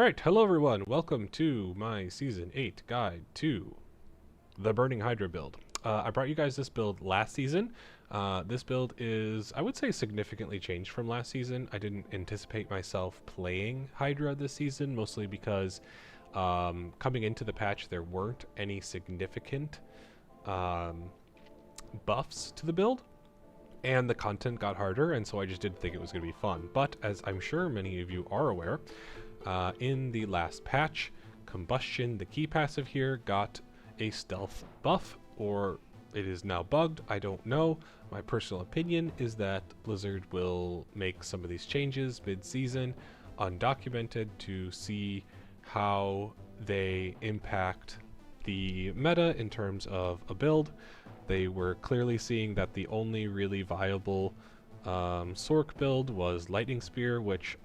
Alright, hello everyone. Welcome to my Season 8 guide to the Burning Hydra build. I brought you guys this build last season. This build is, I would say, significantly changed from last season. I didn't anticipate myself playing Hydra this season, mostly because coming into the patch there weren't any significant buffs to the build. And the content got harder, and so I just didn't think it was going to be fun. But as I'm sure many of you are aware, in the last patch, Combustion, the key passive here, got a stealth buff, or it is now bugged, I don't know. My personal opinion is that Blizzard will make some of these changes mid-season, undocumented, to see how they impact the meta in terms of a build. They were clearly seeing that the only really viable Sork build was Lightning Spear, which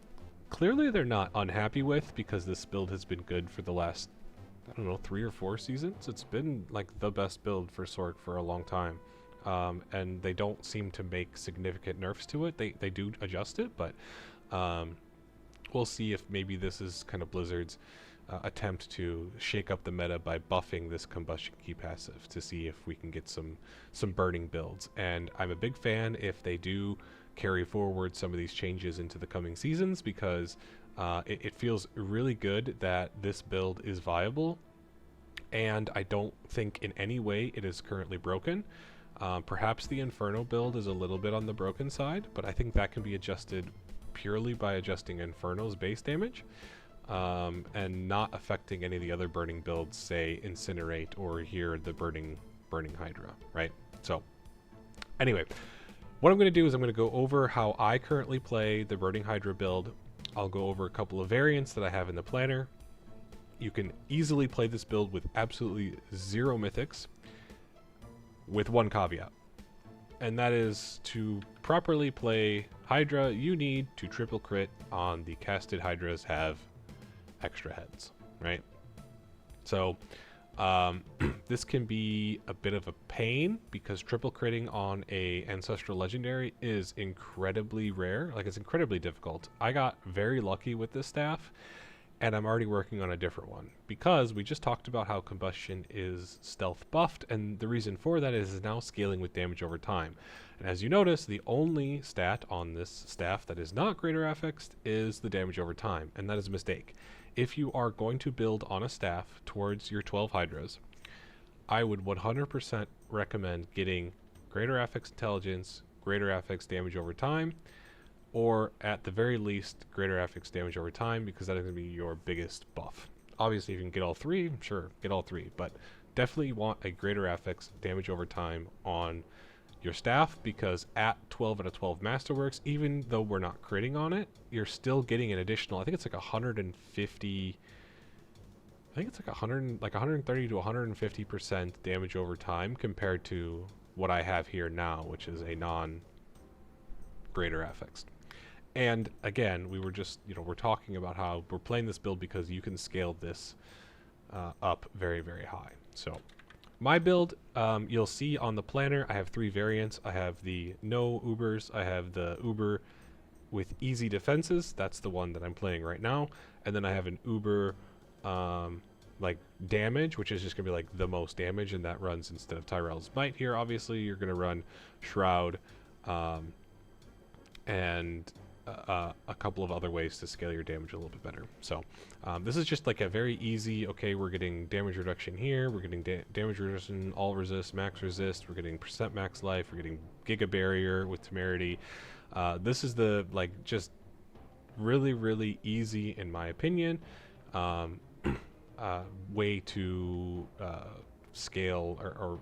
clearly they're not unhappy with, because this build has been good for the last, I don't know, 3 or 4 seasons. It's been like the best build for Sork for a long time. And they don't seem to make significant nerfs to it. They do adjust it, but we'll see if maybe this is kind of Blizzard's attempt to shake up the meta by buffing this Combustion key passive to see if we can get some burning builds. And I'm a big fan if they do carry forward some of these changes into the coming seasons, because it feels really good that this build is viable, and I don't think in any way it is currently broken. Perhaps the Inferno build is a little bit on the broken side, but I think that can be adjusted purely by adjusting Inferno's base damage, and not affecting any of the other burning builds, say Incinerate or here the burning Hydra, right? So anyway, what I'm going to do is I'm going to go over how I currently play the Burning Hydra build. I'll go over a couple of variants that I have in the planner. You can easily play this build with absolutely 0 mythics, with one caveat. And that is, to properly play Hydra, you need to triple crit on the casted Hydras have extra heads, right? So this can be a bit of a pain, because triple critting on a Ancestral Legendary is incredibly rare. Like, it's incredibly difficult. I got very lucky with this staff, and I'm already working on a different one, because we just talked about how Combustion is stealth buffed, and the reason for that is now scaling with damage over time. And as you notice, the only stat on this staff that is not greater affixed is the damage over time, and that is a mistake. If you are going to build on a staff towards your 12 Hydras, I would 100% recommend getting greater affix intelligence, greater affix damage over time, or at the very least greater affix damage over time, because that is going to be your biggest buff. Obviously, if you can get all 3, sure, get all 3, but definitely want a greater affix damage over time on your staff, because at 12 out of 12 Masterworks, even though we're not critting on it, you're still getting an additional, I think it's like 150, I think it's like 130 to 150% damage over time, compared to what I have here now, which is a non-greater affixed. And again, we were just, we're talking about how we're playing this build because you can scale this up very, very high. So my build, you'll see on the planner, I have 3 variants. I have the no Ubers, I have the Uber with easy defenses, that's the one that I'm playing right now, and then I have an Uber like damage, which is just gonna be like the most damage, and that runs instead of Tyrell's Might here. Obviously you're gonna run Shroud, and a couple of other ways to scale your damage a little bit better. So this is just like a very easy, okay, we're getting damage reduction here, we're getting damage reduction, all resist, max resist, we're getting percent max life, we're getting Giga Barrier with Temerity. This is the, like, just really, really easy, in my opinion, way to scale or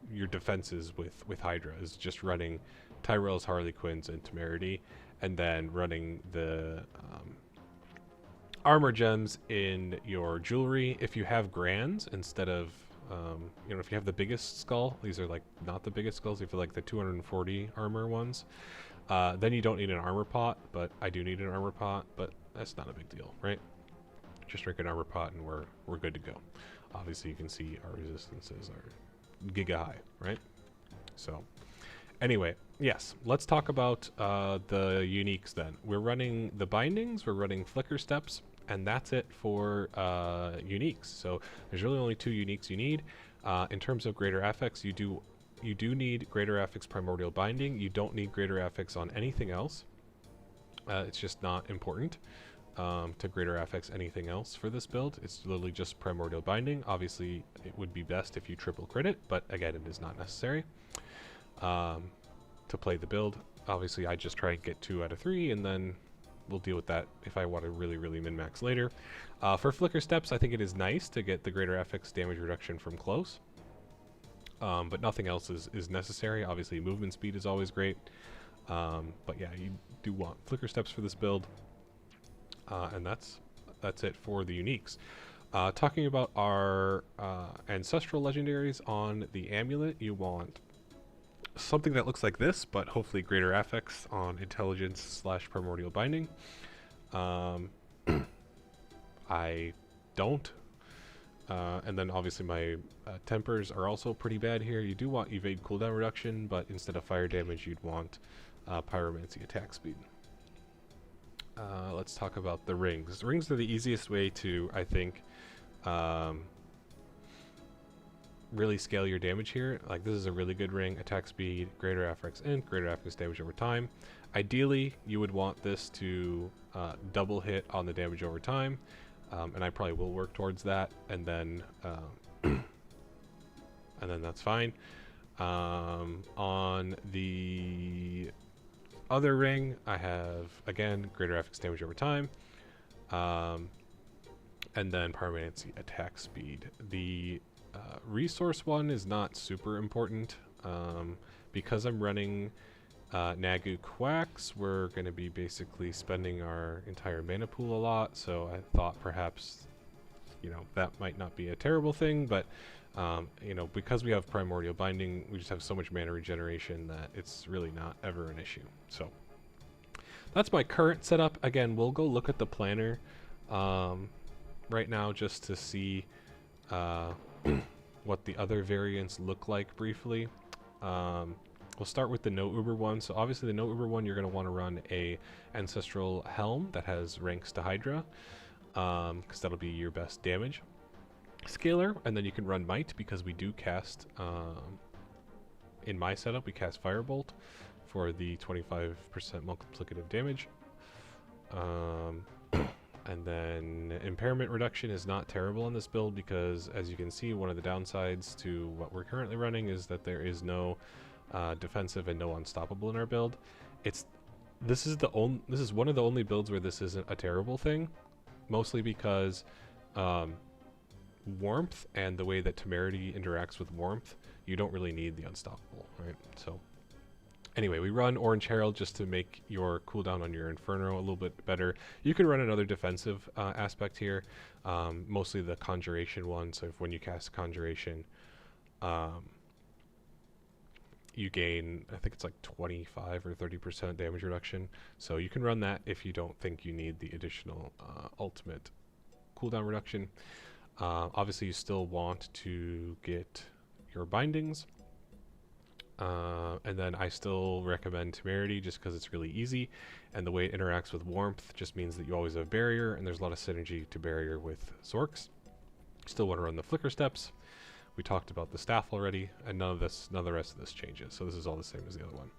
your defenses with Hydra, is just running Tyrell's Harley Quinns and Temerity, and then running the armor gems in your jewelry. If you have grands instead of, if you have the biggest skull, these are like not the biggest skulls, if you like the 240 armor ones, then you don't need an armor pot, but I do need an armor pot, but that's not a big deal, right? Just drink an armor pot and we're good to go. Obviously you can see our resistances are giga high, right? So anyway, yes, let's talk about the uniques then. We're running the bindings, we're running flicker steps, and that's it for uniques. So there's really only 2 uniques you need. In terms of greater affix, you do need greater affix primordial binding. You don't need greater affix on anything else. It's just not important to greater affix anything else for this build. It's literally just primordial binding. Obviously, it would be best if you triple crit it, but again, it is not necessary to play the build. Obviously, I just try and get 2 out of 3, and then we'll deal with that if I want to really min-max later. For flicker steps, I think it is nice to get the greater affix damage reduction from close, but nothing else is necessary. Obviously, movement speed is always great, but yeah, you do want flicker steps for this build, and that's it for the uniques. Talking about our ancestral legendaries on the amulet, you want something that looks like this, but hopefully greater affix on intelligence / primordial binding. I don't. And then obviously my tempers are also pretty bad here. You do want evade cooldown reduction, but instead of fire damage, you'd want pyromancy attack speed. Let's talk about the rings. Rings are the easiest way to, I think, really scale your damage here. Like, this is a really good ring: attack speed, greater affix int, greater affix damage over time. Ideally, you would want this to double hit on the damage over time, and I probably will work towards that, and then that's fine. On the other ring, I have, again, greater affix damage over time, and then pyromancy attack speed. The resource one is not super important. Because I'm running Nagu Quacks, we're going to be basically spending our entire mana pool a lot, so I thought perhaps, that might not be a terrible thing, but because we have primordial binding, we just have so much mana regeneration that it's really not ever an issue. So that's my current setup. Again, we'll go look at the planner right now just to see what the other variants look like briefly. We'll start with the no Uber one. So obviously the no Uber one, you're going to want to run a ancestral helm that has ranks to Hydra, because that'll be your best damage scaler. And then you can run might, because we do cast, in my setup, we cast Firebolt for the 25% multiplicative damage. And then impairment reduction is not terrible in this build, because as you can see, one of the downsides to what we're currently running is that there is no defensive and no unstoppable in our build. This is one of the only builds where this isn't a terrible thing, mostly because warmth and the way that temerity interacts with warmth, you don't really need the unstoppable, right? So anyway, we run Orange Herald just to make your cooldown on your Inferno a little bit better. You can run another defensive aspect here, mostly the Conjuration one. So when you cast Conjuration, you gain, I think it's like 25 or 30% damage reduction. So you can run that if you don't think you need the additional ultimate cooldown reduction. Obviously, you still want to get your bindings. And then I still recommend Temerity just because it's really easy, and the way it interacts with warmth just means that you always have barrier, and there's a lot of synergy to barrier with Zorks. Still want to run the flicker steps. We talked about the staff already, and none of the rest of this changes, so this is all the same as the other one.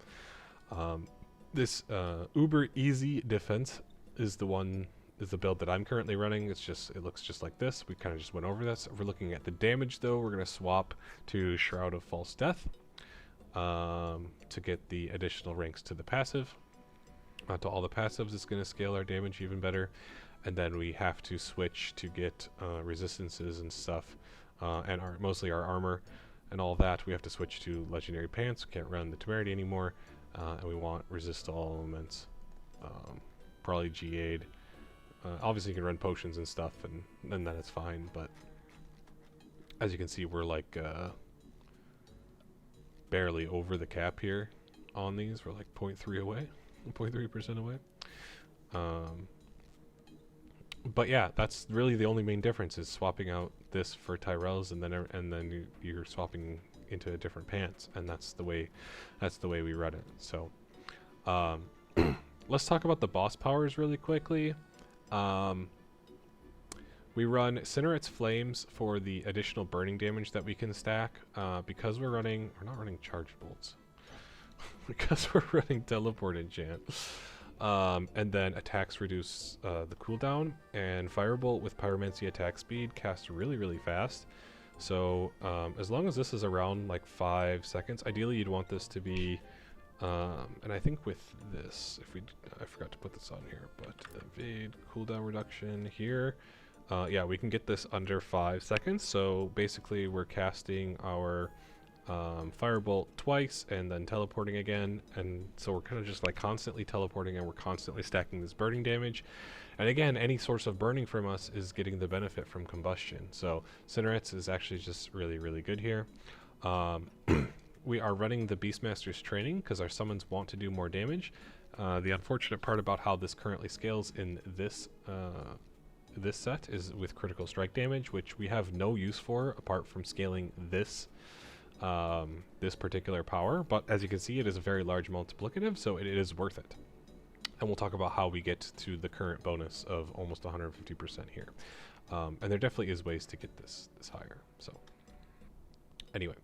This uber easy defense is the build that I'm currently running. It looks just like this. We kind of just went over this. If we're looking at the damage though, we're going to swap to Shroud of False Death to get the additional ranks to the passive. To all the passives, it's going to scale our damage even better. And then we have to switch to get resistances and stuff, and mostly our armor and all that. We have to switch to Legendary Pants. We can't run the Temerity anymore, and we want Resist All Elements, probably G-Aid. Obviously you can run potions and stuff, and then it's fine, but as you can see, we're like barely over the cap here on these. We're like 0.3 away, 0.3% away. But yeah, that's really the only main difference, is swapping out this for Tyrell's, and then you're swapping into a different pants, and that's the way we run it. So let's talk about the boss powers really quickly. We run Cinerate's Flames for the additional burning damage that we can stack. Because we're not running Charged Bolts. Because we're running Teleport Enchant. And then attacks reduce the cooldown, and Firebolt with Pyromancy attack speed casts really, really fast. So as long as this is around like 5 seconds, ideally you'd want this to be, and I think with this, I forgot to put this on here, but evade cooldown reduction here, yeah, we can get this under 5 seconds. So basically we're casting our Firebolt twice and then teleporting again, and so we're kind of just like constantly teleporting, and we're constantly stacking this burning damage. And again, any source of burning from us is getting the benefit from combustion. So Cinerates is actually just really, really good here. We are running the Beastmaster's training because our summons want to do more damage. The unfortunate part about how this currently scales in this this set is with critical strike damage, which we have no use for apart from scaling this this particular power. But as you can see, it is a very large multiplicative, so it is worth it. And we'll talk about how we get to the current bonus of almost 150% here. And there definitely is ways to get this higher. So anyway,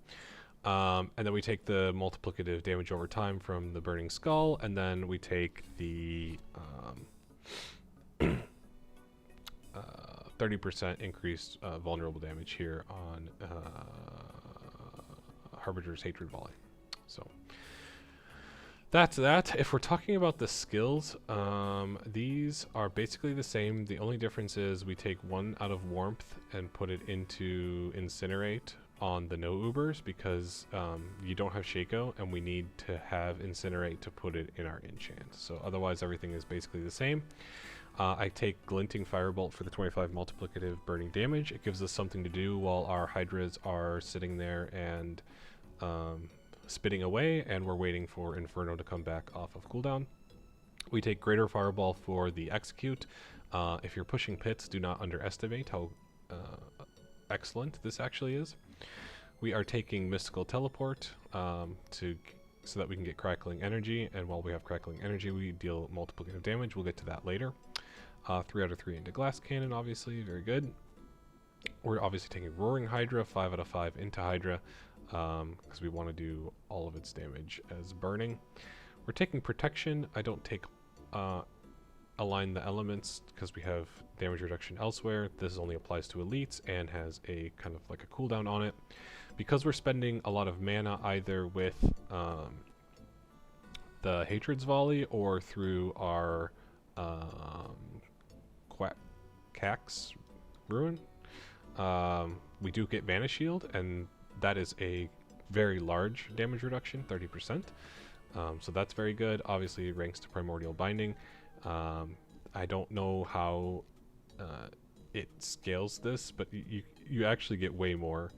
and then we take the multiplicative damage over time from the Burning Skull, and then we take the 30% increased vulnerable damage here on Harbinger's Hatred Volley. So that's that. If we're talking about the skills, these are basically the same. The only difference is we take one out of Warmth and put it into Incinerate on the no Ubers, because you don't have Shaco, and we need to have Incinerate to put it in our enchant. So otherwise everything is basically the same. I take Glinting Firebolt for the 25 multiplicative burning damage. It gives us something to do while our Hydras are sitting there and spitting away, and we're waiting for Inferno to come back off of cooldown. We take Greater Fireball for the Execute. If you're pushing pits, do not underestimate how excellent this actually is. We are taking Mystical Teleport so that we can get Crackling Energy, and while we have Crackling Energy, we deal multiplicative damage. We'll get to that later. 3 out of 3 into Glass Cannon, obviously, very good. We're obviously taking Roaring Hydra, 5 out of 5 into Hydra, because we want to do all of its damage as burning. We're taking Protection. I don't take Align the Elements because we have damage reduction elsewhere. This only applies to elites and has a kind of like a cooldown on it. Because we're spending a lot of mana either with the Hatred's Volley or through our Cax Ruin, we do get Mana Shield, and that is a very large damage reduction, 30%. So that's very good. Obviously, it ranks to Primordial Binding. I don't know how it scales this, but you actually get way more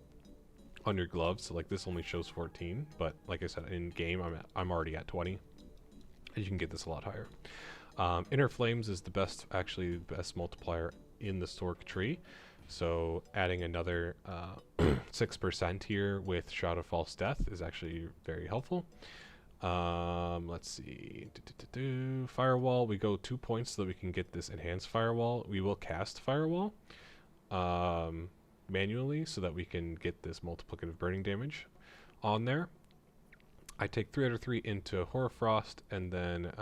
on your gloves. So like this only shows 14, but like I said, in game I'm already at 20, and you can get this a lot higher. Inner Flames is the best multiplier in the Stork tree. So adding another 6% here with Shroud of False Death is actually very helpful. Let's see. Firewall, we go 2 points so that we can get this enhanced Firewall. We will cast Firewall manually so that we can get this multiplicative burning damage on there. I take 3 out of 3 into Horror Frost, and then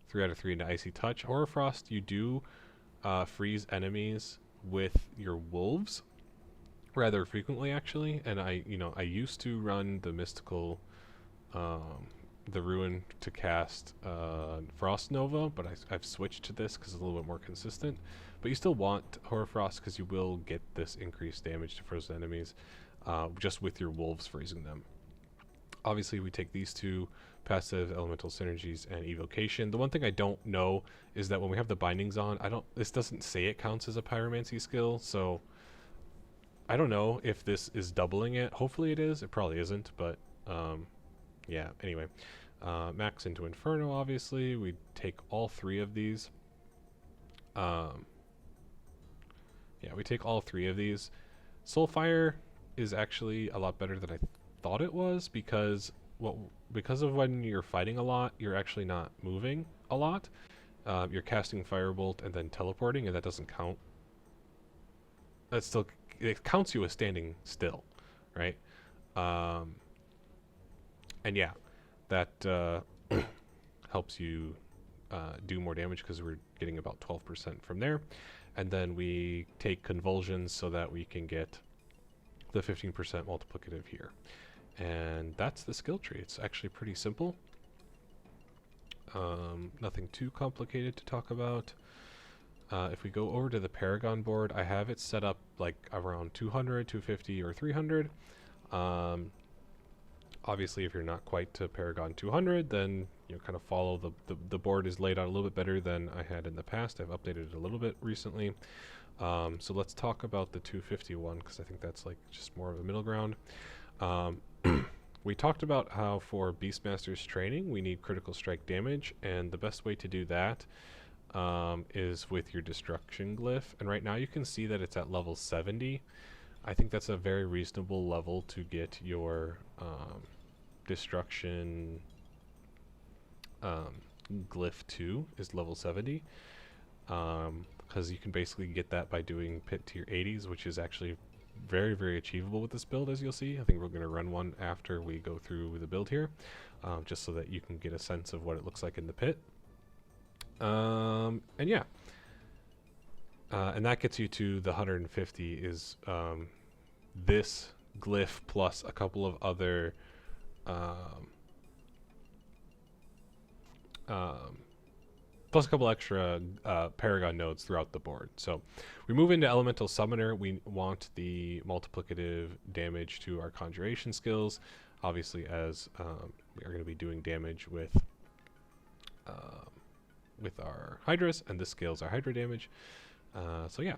3 out of 3 into Icy Touch. Horror Frost, you do freeze enemies with your wolves rather frequently, actually, and I used to run the mystical the Ruin to cast Frost Nova, but I've switched to this because it's a little bit more consistent. But you still want Horror Frost because you will get this increased damage to frozen enemies just with your wolves freezing them. Obviously, we take these two passive elemental synergies and evocation. The one thing I don't know is that when we have the bindings on, this doesn't say it counts as a pyromancy skill, so I don't know if this is doubling it. Hopefully it is. It probably isn't, but yeah, anyway. Max into Inferno, obviously. We take all 3 of these. Yeah, we take all 3 of these. Soulfire is actually a lot better than I thought it was, because of when you're fighting a lot, you're actually not moving a lot. You're casting Firebolt and then teleporting, and that doesn't count That still, it counts you as standing still, right? Um, and yeah, that helps you do more damage because we're getting about 12% from there. And then we take convulsions so that we can get the 15% multiplicative here. And that's the skill tree. It's actually pretty simple. Nothing too complicated to talk about. If we go over to the Paragon board, I have it set up like around 200, 250, or 300. Obviously, if you're not quite to Paragon 200, then you know, kind of follow the board is laid out a little bit better than I had in the past. I've updated it a little bit recently. So let's talk about the 250 one, because I think that's like just more of a middle ground. We talked about how for Beastmaster's training, we need critical strike damage, and the best way to do that is with your destruction glyph. And right now you can see that it's at level 70. I think that's a very reasonable level to get your destruction glyph 2 is level 70. Because you can basically get that by doing pit tier 80s, which is actually very, very achievable with this build, as you'll see. I think we're going to run one after we go through the build here, just so that you can get a sense of what it looks like in the pit. And yeah. And that gets you to the 150 is this glyph plus a couple of other plus a couple extra Paragon nodes throughout the board. So we move into Elemental Summoner. We want the multiplicative damage to our conjuration skills, obviously, as we are going to be doing damage with our Hydras, and this scales our Hydra damage. So yeah,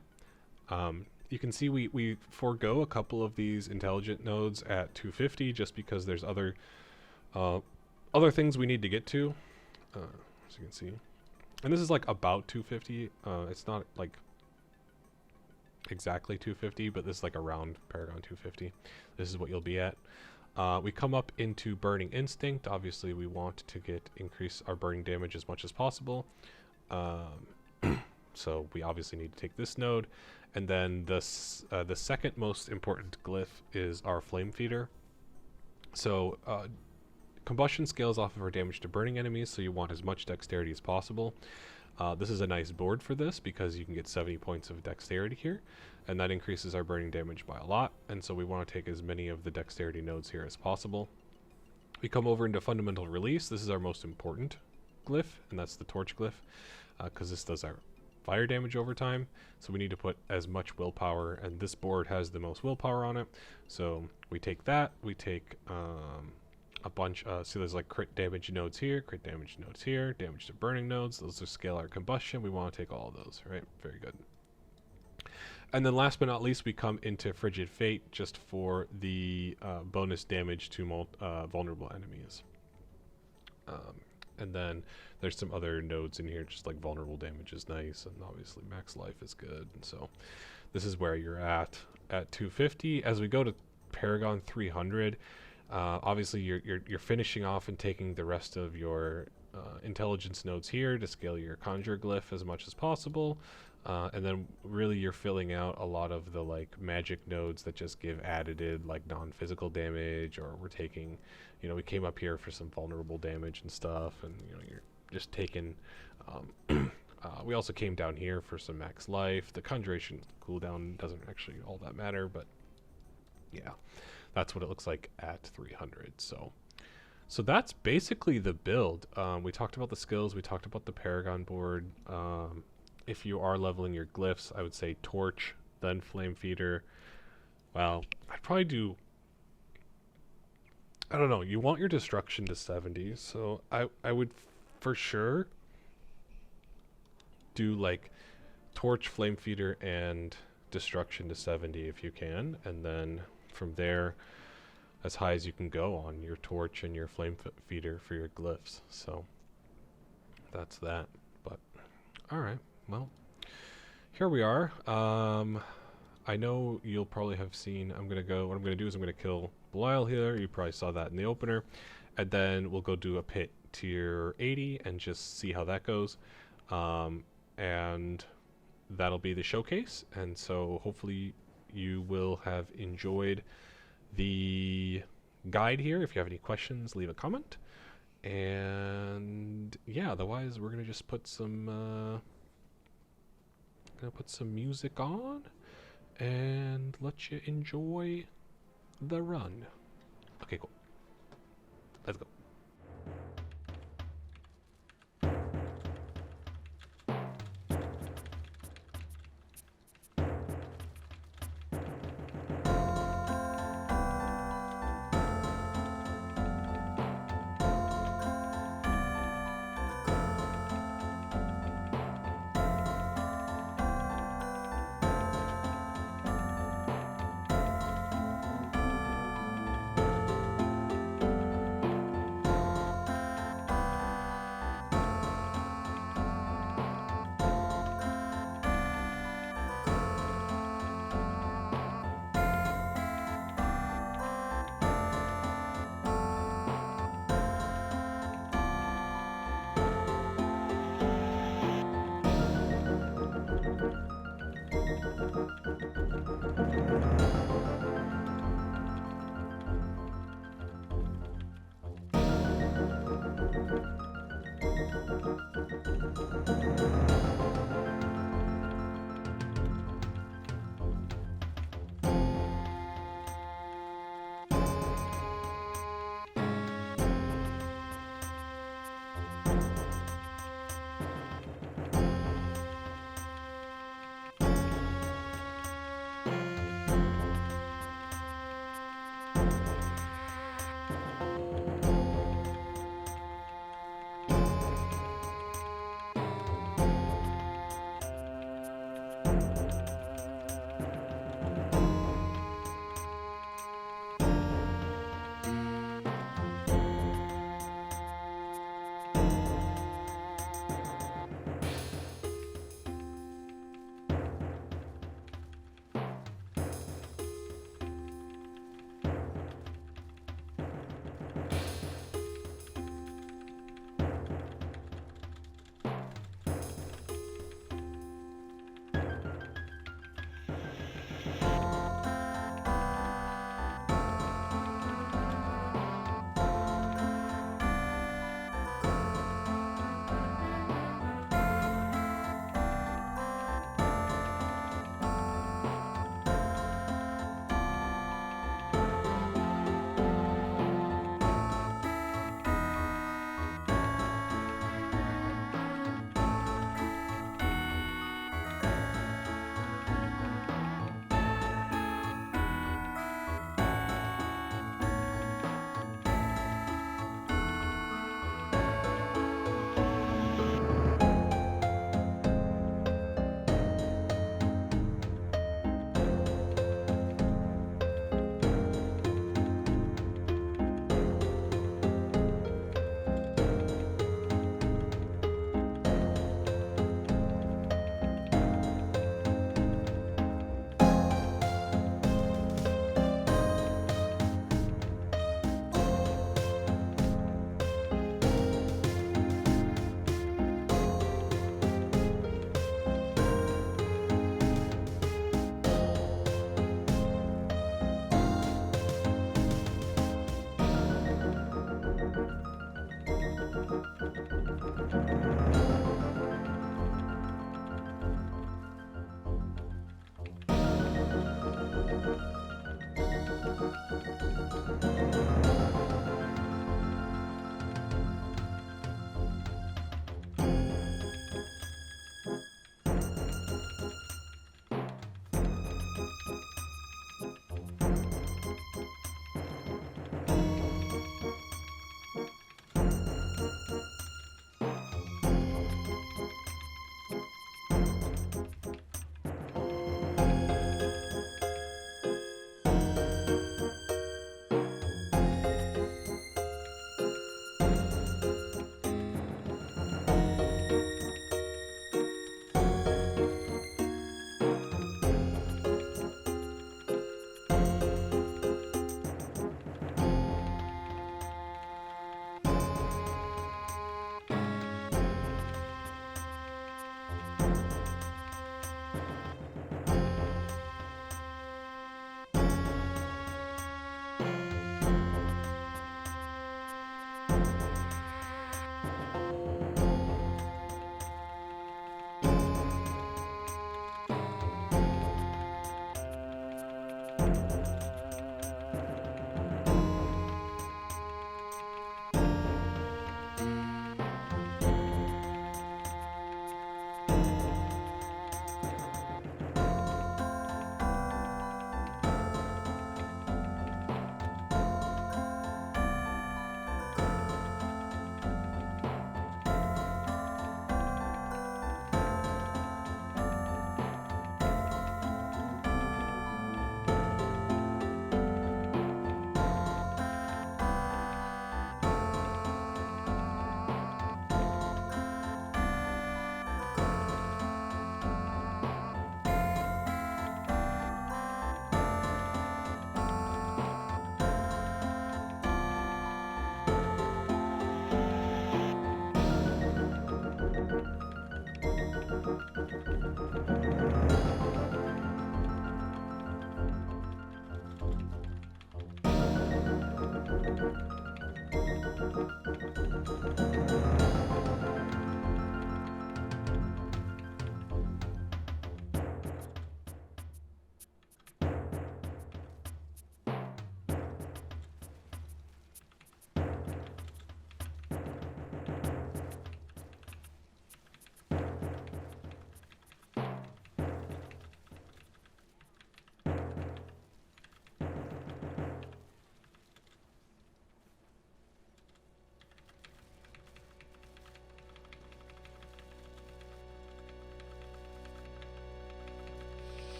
you can see we forego a couple of these intelligent nodes at 250 just because there's other things we need to get to, as you can see. And this is like about 250. It's not like exactly 250, but this is like around Paragon 250. This is what you'll be at. We come up into Burning Instinct. Obviously, we want to increase our burning damage as much as possible. So we obviously need to take this node. And then the second most important glyph is our Flame Feeder. So combustion scales off of our damage to burning enemies, so you want as much dexterity as possible. This is a nice board for this because you can get 70 points of dexterity here, and that increases our burning damage by a lot, and so we want to take as many of the dexterity nodes here as possible. We come over into Fundamental Release. This is our most important glyph, and that's the Torch glyph, because this does our fire damage over time, so we need to put as much willpower, and this board has the most willpower on it, so we take that, we take a bunch, so there's like crit damage nodes here, crit damage nodes here, damage to burning nodes. Those are scalar combustion. We want to take all of those, right? Very good. And then last but not least, we come into Frigid Fate just for the bonus damage to vulnerable enemies. And then there's some other nodes in here, just like vulnerable damage is nice, and obviously max life is good. And so this is where you're at 250. As we go to Paragon 300, obviously you're finishing off and taking the rest of your intelligence nodes here to scale your conjure glyph as much as possible, and then really you're filling out a lot of the like magic nodes that just give additive like non-physical damage, or we're taking, you know, we came up here for some vulnerable damage and stuff, and you know, you're just taking we also came down here for some max life. The conjuration cooldown doesn't actually all that matter, but yeah, that's what it looks like at 300. So that's basically the build. We talked about the skills. We talked about the Paragon board. If you are leveling your glyphs, I would say Torch, then Flame Feeder. Well, I'd probably do, I don't know. You want your destruction to 70, so I would for sure do like Torch, Flame Feeder, and destruction to 70 if you can, and then from there as high as you can go on your Torch and your Flame Feeder for your glyphs. So that's that. But alright, well, here we are. I know you'll probably have seen, what I'm going to do is I'm going to kill Belial here. You probably saw that in the opener. And then we'll go do a pit tier 80 and just see how that goes. And that'll be the showcase. And so hopefully you will have enjoyed the guide here. If you have any questions, leave a comment. And yeah, otherwise we're gonna just put some music on and let you enjoy the run. Okay, cool. Let's go.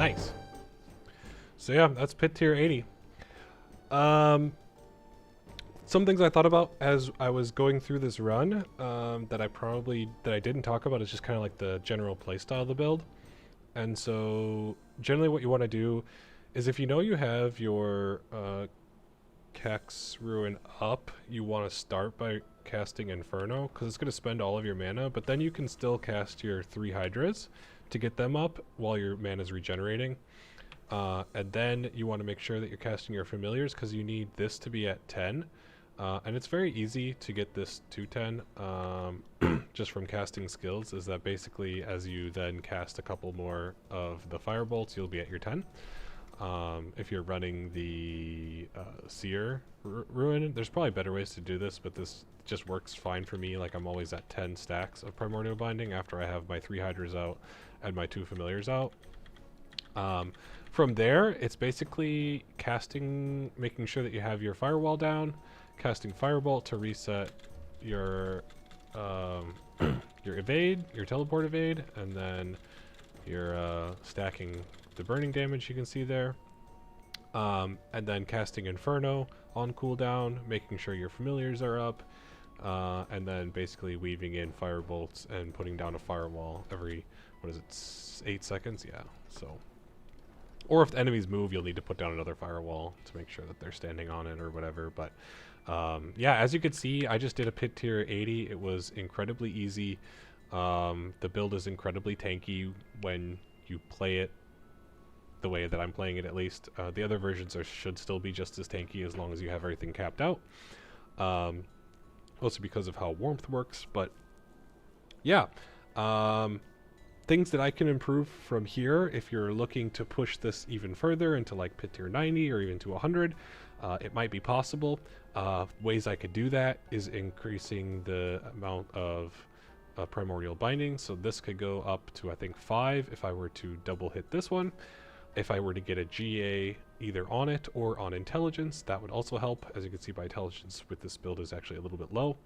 Nice. So yeah, that's pit tier 80. Some things I thought about as I was going through this run that I didn't talk about is just kind of like the general playstyle of the build. And so generally what you want to do is if you know you have your Kex Ruin up, you want to start by casting Inferno because it's going to spend all of your mana, but then you can still cast your 3 Hydras to get them up while your mana is regenerating. And then you want to make sure that you're casting your Familiars because you need this to be at 10. And it's very easy to get this to 10 just from casting skills, is that basically as you then cast a couple more of the Firebolts, you'll be at your 10. If you're running the Seer Ruin, there's probably better ways to do this, but this just works fine for me. Like I'm always at 10 stacks of Primordial Binding after I have my 3 Hydras out and my 2 Familiars out. From there, it's basically casting, making sure that you have your Firewall down, casting Firebolt to reset your your evade, your teleport evade, and then you're stacking the burning damage you can see there. And then casting Inferno on cooldown, making sure your Familiars are up, and then basically weaving in Firebolts and putting down a Firewall every, what is it, 8 seconds? Yeah, so. Or if the enemies move, you'll need to put down another Firewall to make sure that they're standing on it or whatever. But yeah, as you can see, I just did a pit tier 80. It was incredibly easy. The build is incredibly tanky when you play it the way that I'm playing it, at least. The other versions should still be just as tanky as long as you have everything capped out. Also because of how warmth works. But yeah. Things that I can improve from here, if you're looking to push this even further into like pit tier 90 or even to 100, it might be possible. Ways I could do that is increasing the amount of Primordial Binding. So this could go up to, I think, 5 if I were to double hit this one. If I were to get a GA either on it or on Intelligence, that would also help. As you can see, my Intelligence with this build is actually a little bit low.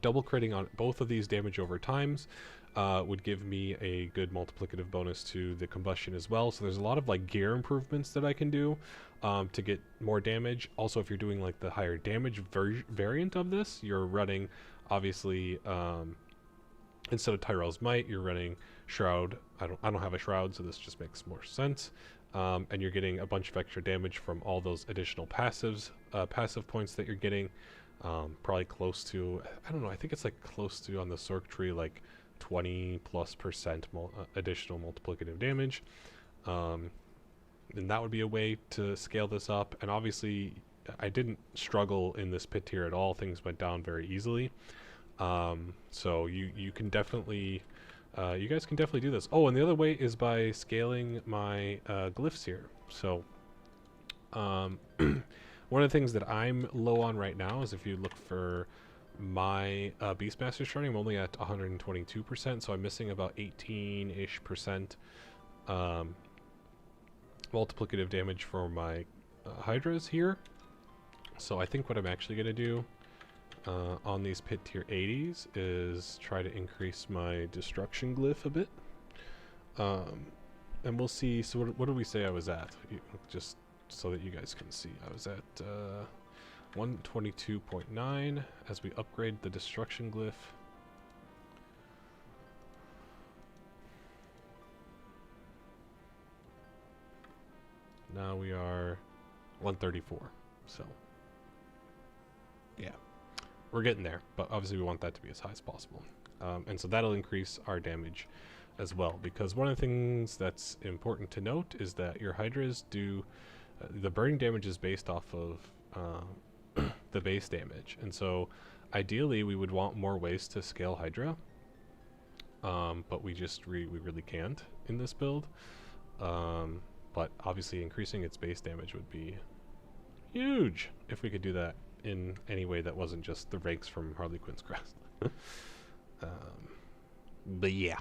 Double critting on both of these damage over times would give me a good multiplicative bonus to the combustion as well. So there's a lot of like gear improvements that I can do to get more damage. Also, if you're doing like the higher damage variant of this, you're running obviously instead of Tyrell's Might, you're running Shroud. I don't have a Shroud, so this just makes more sense. And you're getting a bunch of extra damage from all those additional passive points that you're getting. Probably close to, I don't know, I think it's like close to on the Sorc tree, like 20+% additional multiplicative damage. And that would be a way to scale this up. And obviously, I didn't struggle in this pit tier at all. Things went down very easily. So you can definitely, you guys can definitely do this. Oh, and the other way is by scaling my glyphs here. So, one of the things that I'm low on right now is if you look for my Beastmaster sharding, I'm only at 122%, so I'm missing about 18-ish% multiplicative damage for my Hydras here. So I think what I'm actually going to do on these pit tier 80s is try to increase my destruction glyph a bit. And we'll see. So what did we say I was at? Just so that you guys can see. I was at 122.9 as we upgrade the destruction glyph. Now we are 134. So yeah, we're getting there, but obviously we want that to be as high as possible. And so that'll increase our damage as well, because one of the things that's important to note is that your Hydras do the burning damage is based off of the base damage, and so ideally we would want more ways to scale Hydra, but we really can't in this build. But obviously increasing its base damage would be huge if we could do that in any way that wasn't just the ranks from Harley Quinn's crest. But yeah,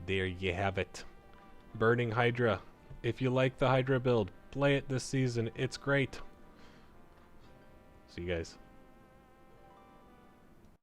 there you have it. Burning Hydra. If you like the Hydra build, play it this season. It's great. See you guys.